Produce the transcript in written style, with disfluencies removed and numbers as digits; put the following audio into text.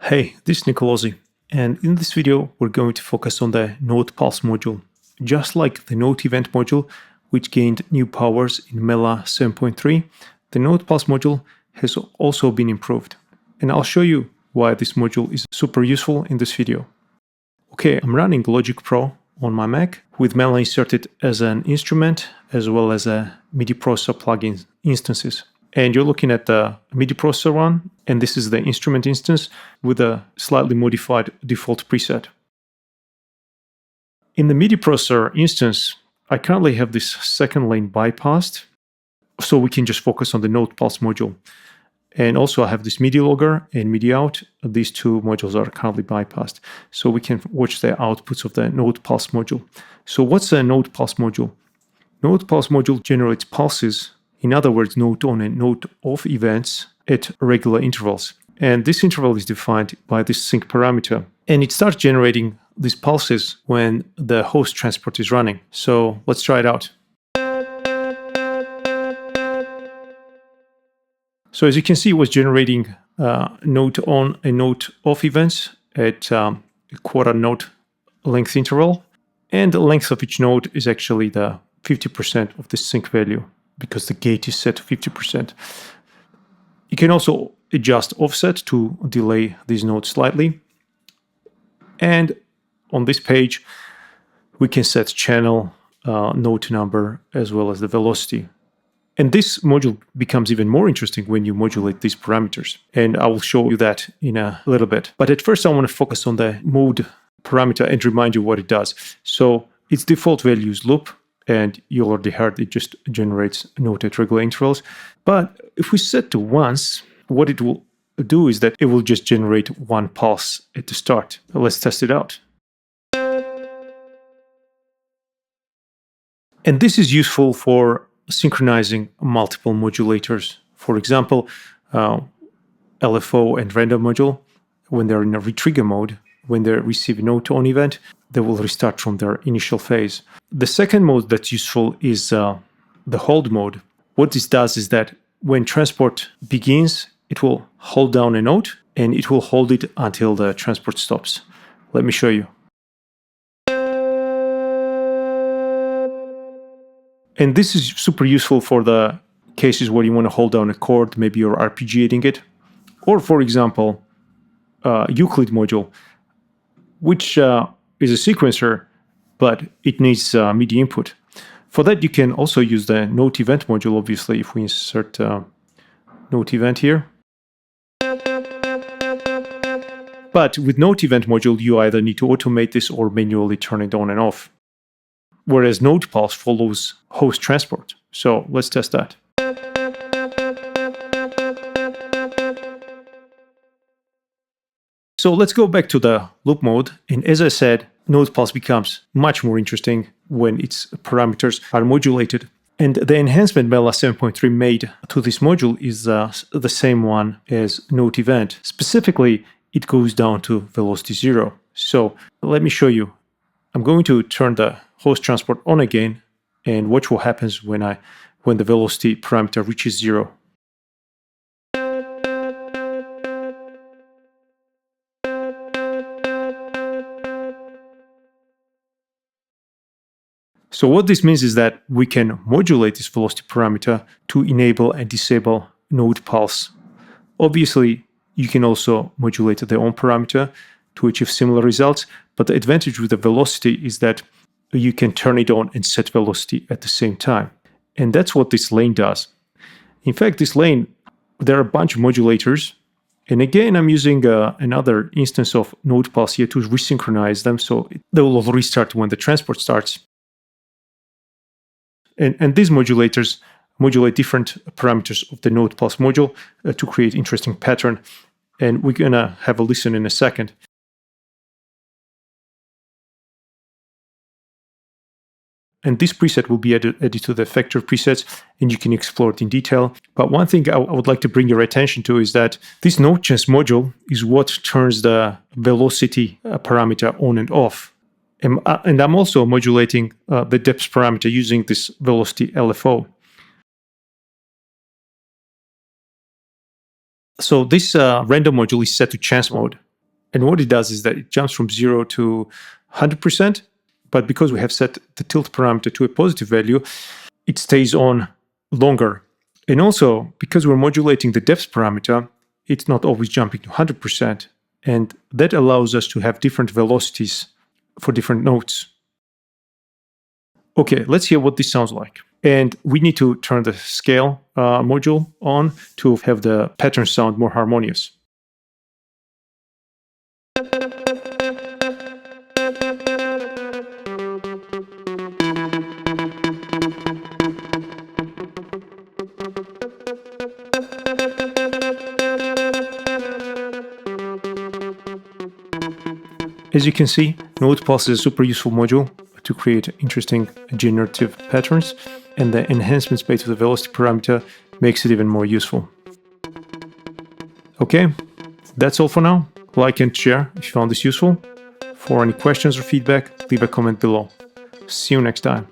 Hey, this is Nicolosi, and in this video we're going to focus on the Note Pulse module. Just like the Note Event module, which gained new powers in Mela 7.3, the Note Pulse module has also been improved. And I'll show you why this module is super useful in this video. Okay, I'm running Logic Pro on my Mac with Mela inserted as an instrument as well as a MIDI processor plugin instances. And you're looking at the MIDI processor one, and this is the instrument instance with a slightly modified default preset. In the MIDI processor instance, I currently have this second lane bypassed, so we can just focus on the Note Pulse module. And also I have this MIDI logger and MIDI out. These two modules are currently bypassed, so we can watch the outputs of the Note Pulse module. So what's a Note Pulse module? Note Pulse module generates pulses, in other words, note on and note off events at regular intervals. And this interval is defined by this sync parameter. And it starts generating these pulses when the host transport is running. So let's try it out. So as you can see, it was generating note on and note off events at a quarter note length interval. And the length of each note is actually the 50% of the sync value, because the gate is set to 50%. You can also adjust offset to delay these notes slightly. And on this page, we can set channel, note number, as well as the velocity. And this module becomes even more interesting when you modulate these parameters. And I will show you that in a little bit. But at first, I want to focus on the mode parameter and remind you what it does. So its default value is loop. And you already heard it just generates note at regular intervals. But if we set to once, what it will do is that it will just generate one pulse at the start. Let's test it out. And this is useful for synchronizing multiple modulators. For example, LFO and random module, when they're in a retrigger mode, when they receive a note on event, they will restart from their initial phase. The second mode that's useful is the hold mode. What this does is that when transport begins, it will hold down a note and it will hold it until the transport stops. Let me show you. And this is super useful for the cases where you want to hold down a chord, maybe you're arpeggiating it. Or for example, Euclid module, which is a sequencer, but it needs MIDI input. For that, you can also use the Note Event module, obviously, if we insert Note Event here. But with Note Event module, you either need to automate this or manually turn it on and off. Whereas Note Pulse follows host transport. So let's test that. So let's go back to the loop mode. And as I said, Note Pulse becomes much more interesting when its parameters are modulated. And the enhancement Mela 7.3 made to this module is the same one as Note Event. Specifically, it goes down to velocity 0. So let me show you. I'm going to turn the host transport on again and watch what happens when the velocity parameter reaches 0. So what this means is that we can modulate this velocity parameter to enable and disable Note Pulse. Obviously, you can also modulate the on parameter to achieve similar results, but the advantage with the velocity is that you can turn it on and set velocity at the same time. And that's what this lane does. In fact, this lane, there are a bunch of modulators. And again, I'm using another instance of Note Pulse here to resynchronize them, so they will restart when the transport starts. And these modulators modulate different parameters of the Note Pulse module to create interesting pattern. And we're gonna have a listen in a second. And this preset will be added to the effector presets, and you can explore it in detail. But one thing I would like to bring your attention to is that this note change module is what turns the velocity parameter on and off. And I'm also modulating the depth parameter using this velocity LFO. So this random module is set to chance mode. And what it does is that it jumps from 0 to 100%, but because we have set the tilt parameter to a positive value, it stays on longer. And also, because we're modulating the depth parameter, it's not always jumping to 100%. And that allows us to have different velocities for different notes. Okay, let's hear what this sounds like. And we need to turn the scale module on to have the pattern sound more harmonious. As you can see, Note Pulse is a super useful module to create interesting generative patterns, and the enhancements made to the velocity parameter makes it even more useful. Okay, that's all for now. Like and share if you found this useful. For any questions or feedback, leave a comment below. See you next time.